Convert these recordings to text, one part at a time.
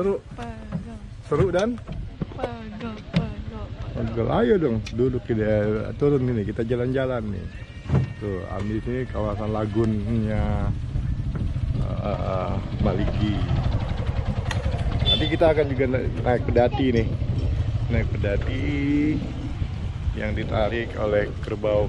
Seru. Pegel. Seru dan Pegel. Ayo dong, duduk kita turun ini, kita jalan-jalan nih. Tuh, di sini kawasan lagunnya Maligi. Nanti kita akan juga naik pedati nih, naik pedati yang ditarik oleh kerbau.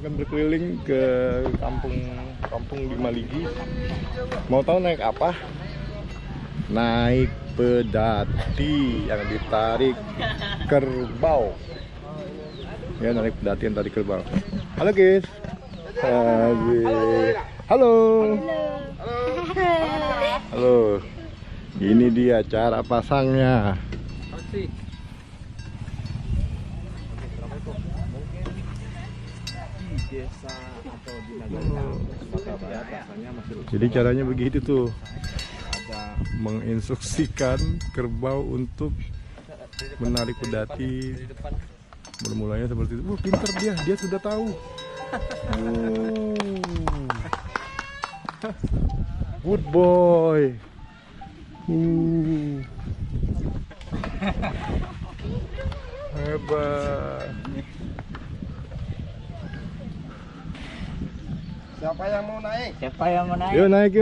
Akan berkeliling ke kampung di Maligi. Mau tahu naik apa? Naik pedati yang ditarik kerbau. Ya, naik pedati yang tarik kerbau. Halo guys. Halo. Halo. Ini dia cara pasangnya. Jadi caranya begitu tuh, menginstruksikan kerbau untuk menarik pedati. Bermulanya seperti itu. Pintar dia sudah tahu. Good boy. Hebat. Siapa yang mau naik? Yuk naik.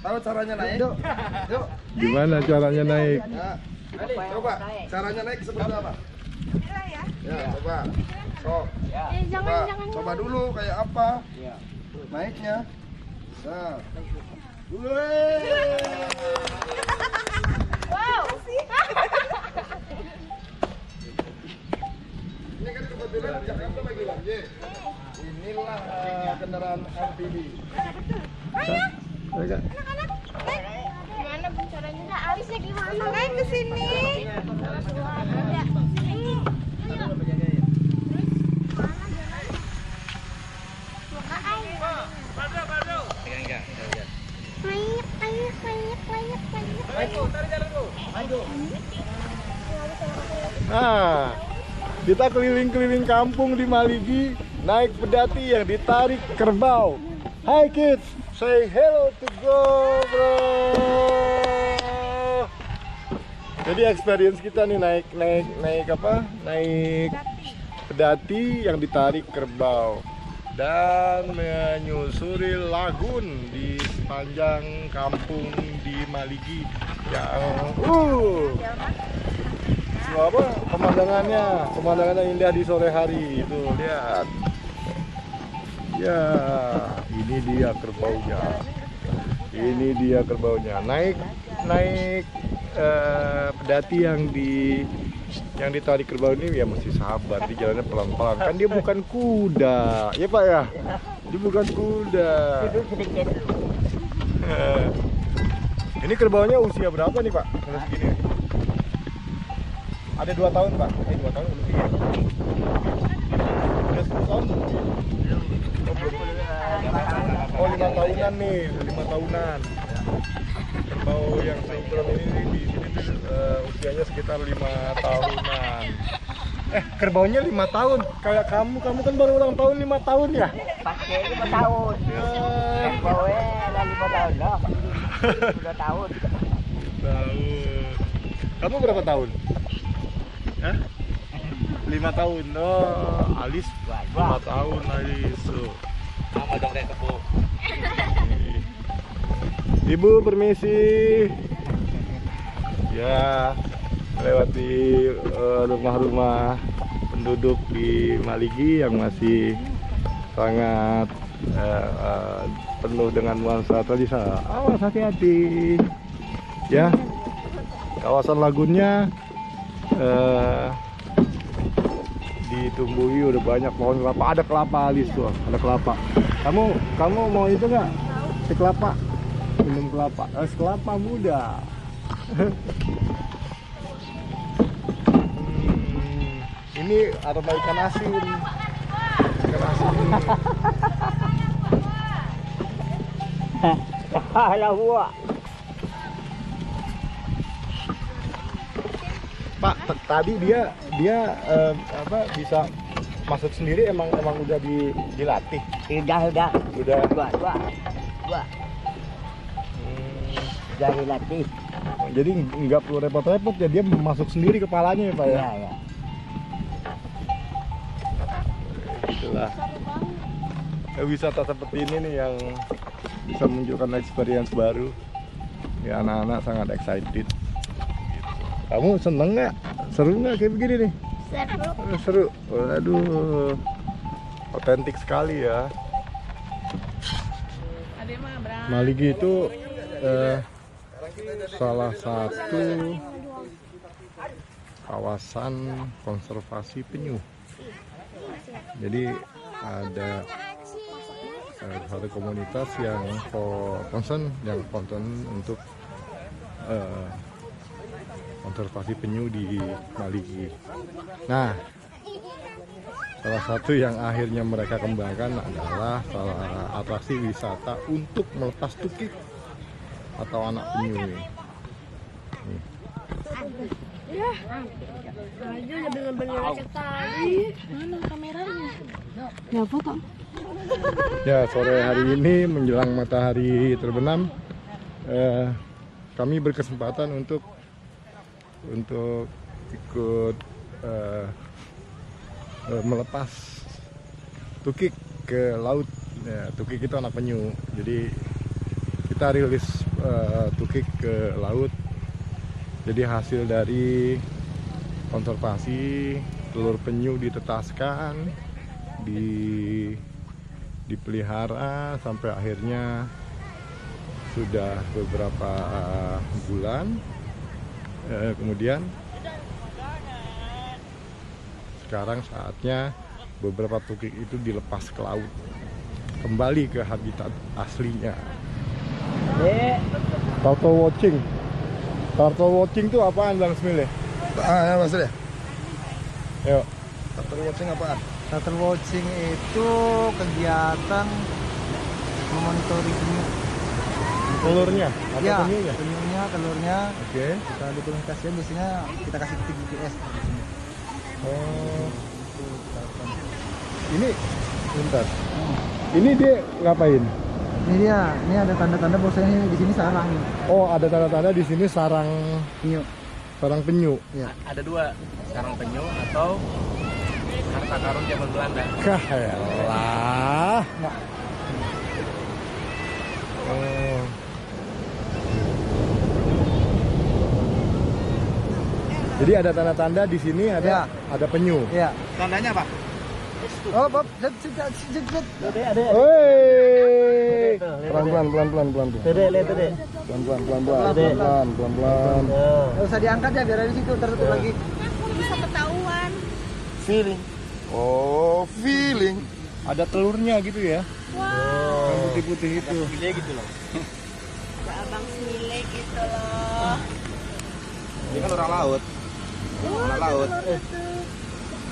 Tahu caranya naik? Yuk. Gimana caranya naik? Ya. Coba caranya naik seperti apa? Ya, coba. Sok. Coba dulu kayak apa? Naiknya. Nah. Wow. Ini kan kebetulan di Jakarta lagi banjir. Inilah kendaraan MTB. Anak-anak, gimana caranya? Nggak, alisnya gimana? Naik ke sini. Nah, kita keliling-keliling kampung di Maligi, naik pedati yang ditarik kerbau. Hi kids, say hello to go bro. Jadi experience kita nih naik apa? Naik pedati yang ditarik kerbau dan menyusuri lagun di sepanjang kampung di Maligi yang apa pemandangannya indah di sore hari itu. Lihat ya, ini dia kerbaunya naik pedati yang ditarik kerbau ini ya mesti sabar, di jalannya pelan-pelan kan dia bukan kuda ya Pak ya, dia bukan kuda. Ini kerbaunya usia berapa nih Pak? Udah segini. Ada 2 tahun Pak? 2 tahun belum sih? Udah 10 tahun? Oh 5 tahunan nih, 5 tahunan. Kerbau yang seukuran ini di sini usianya sekitar 5 tahunan. Kerbaunya 5 tahun. Kayak kamu kan baru ulang tahun 5 tahun ya? Pasti 5 tahun. Kerbaunya 5 tahun loh. 2 tahun. Kamu berapa tahun? 5 tahun. Oh, Alis 5 tahun Alis. Sama dong kayak kebo. Ibu permisi. Ya, lewati rumah-rumah penduduk di Maligi yang masih sangat penuh dengan nuansa tradisional. Awas hati-hati. Ya, kawasan lagunnya ditumbuhi udah banyak pohon kelapa. Ada kelapa Alis tuh, ada kelapa. Kamu mau itu nggak? Si kelapa, minum kelapa. Es kelapa muda. Ini aroma ikan asin. Ikan asin. Alah buah. Pak, tadi dia apa bisa masuk sendiri emang udah dilatih. Udah. Udah. Dua. Udah dilatih. Jadi nggak perlu repot-repot ya, dia masuk sendiri kepalanya ya Pak ya? Ya. Itulah wisata seperti ini nih yang bisa menunjukkan experience baru. Ya, anak-anak sangat excited. Kamu seneng nggak? Seru nggak kayak begini nih? Seru. Seru. Waduh, otentik sekali ya. Maligi itu salah satu kawasan konservasi penyu. Jadi ada satu komunitas yang concern untuk konservasi penyu di Maligi. Nah, salah satu yang akhirnya mereka kembangkan adalah salah atraksi wisata untuk melepas tukik atau anak penyu ini. Ya, aja udah bener-bener sekali. Mana kameranya? Ya foto. Ya, sore hari ini menjelang matahari terbenam, kami berkesempatan untuk ikut melepas tukik ke laut. Ya, tukik itu anak penyu. Jadi kita rilis tukik ke laut. Jadi hasil dari konservasi, telur penyu ditetaskan, dipelihara sampai akhirnya sudah beberapa bulan. Kemudian sekarang saatnya beberapa tukik itu dilepas ke laut, kembali ke habitat aslinya. Turtle watching. Turtle watching itu apaan Bang Smil ya? Ya maksudnya? Yuk. Turtle watching apaan? Turtle watching itu kegiatan memonitoring penyu. Telurnya atau Ya, penyunya? telurnya. Oke. Kita dokumentasikan, biasanya kita kasih titik GPS di sini. Oh. Ini bentar. Ini dia ngapain? Ini ada tanda-tanda bahwasanya di sini sarang Oh, ada tanda-tanda di sini sarang penyu. penyu. Ya. Ada dua, sarang penyu atau harta karun zaman Belanda. Kalah. Oh. Jadi ada tanda-tanda di sini ada penyu. Ya. Tandanya apa? Oh, Bob, Woi. Pelan-pelan. Dede. Pelan-pelan. Enggak usah diangkat ya, biar di situ tertutup lagi. Bisa ketahuan. Feeling. Oh, feeling. Ada telurnya gitu ya. Wow. Yang putih-putih itu. Gede gitu loh. Abang Smile gitu loh. Ini kan orang laut. Anak laut.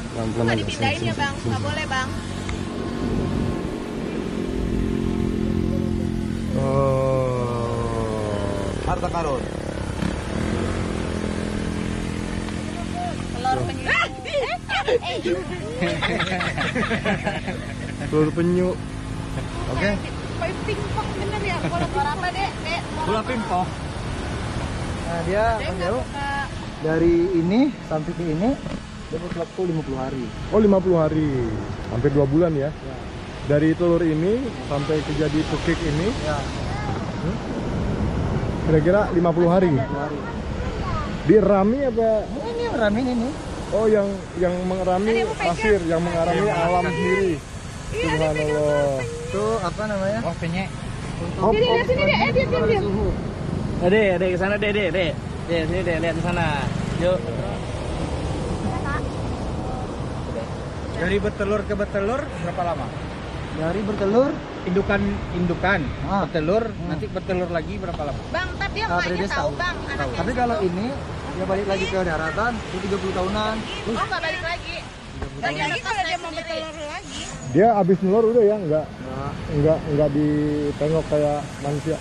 Pelan-pelan. Nggak dipindahin ya bang, nggak boleh bang. Oh. Harta karun. Telur penyu. Telur penyu. Oke. Pingpong bener ya? Bola apa dek? Bola pingpong. Nah, dia menjauh dari ini sampai ke ini dia butuh waktu 50 hari. Oh, 50 hari. Hampir 2 bulan ya. Dari telur ini sampai ke jadi tukik ini Ya. kira-kira 50 hari. 50 hari. Dirami apa? Ini ramin ini. Oh, yang mengerami pasir, yang mengerami alam sendiri. Subhanallah. Itu apa namanya? Oh, penyek. Hop, Jadi lihat sini dek, diam. Suhu. Dek, ke sana dek. Dek, sini dek, lihat di sana. Yuk. Dari bertelur ke bertelur berapa lama? Dari bertelur Indukan. bertelur, nanti bertelur lagi berapa lama? Bang, tapi Ah, emaknya periode tahu tahu. bang, anaknya. Tapi kalau ini dia balik lagi ke daratan itu 30 tahunan. Oh nggak balik lagi. Balik lagi kalau dia mau bertelur lagi. dia habis nelur udah ya, enggak ditengok kayak manusia.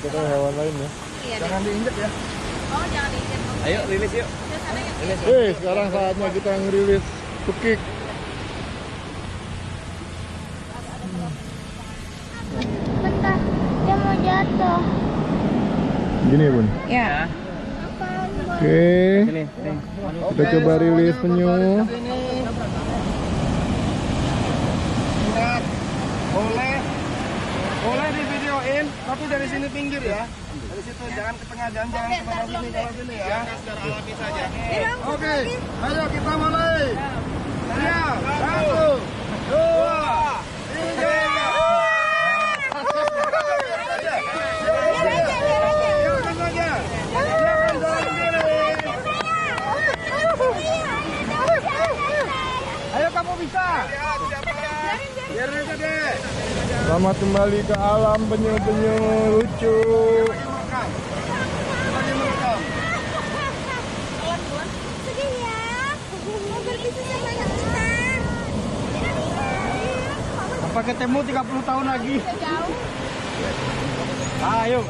Kayak hewan lain ya. Iya deh. Jangan diinjek ya. Oh jangan diinjek. Ayo rilis yuk. Udah sana ya. Sekarang saatnya kita ngerilis tukik. jatuh. Gini ya, Bun. Ya. Oke. Sini. Kita coba rilis penyu. Ingat, boleh di videoin, tapi dari sini pinggir ya. Dari situ jangan ke tengah, jangan ke bawah sini, kalau sini ya. Secara alami saja. Oke, ayo kita mulai. Siap, 1, 2, 3. Ayo kamu bisa. Biar aja deh. Selamat kembali ke alam penyu-penyu lucu. Lagi merekam. Sedih ya. Mau berpisah sama anak kita. Apa ketemu 30 tahun lagi? Jauh. Ayo.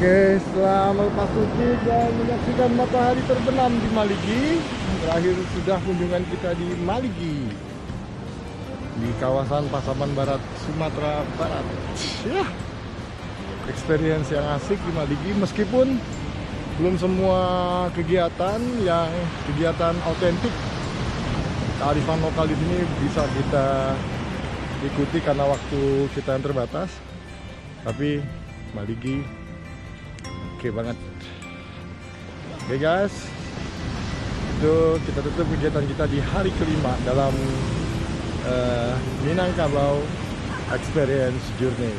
Oke, setelah melepas suci dan menyaksikan matahari terbenam di Maligi, terakhir sudah kunjungan kita di Maligi, di kawasan Pasaman Barat, Sumatera Barat. Ya, experience yang asik di Maligi, meskipun belum semua kegiatan autentik kearifan lokal di sini bisa kita ikuti karena waktu kita yang terbatas. Tapi Maligi oke banget. Oke guys, itu kita tutup kegiatan kita di hari kelima dalam Minangkabau Experience Journey.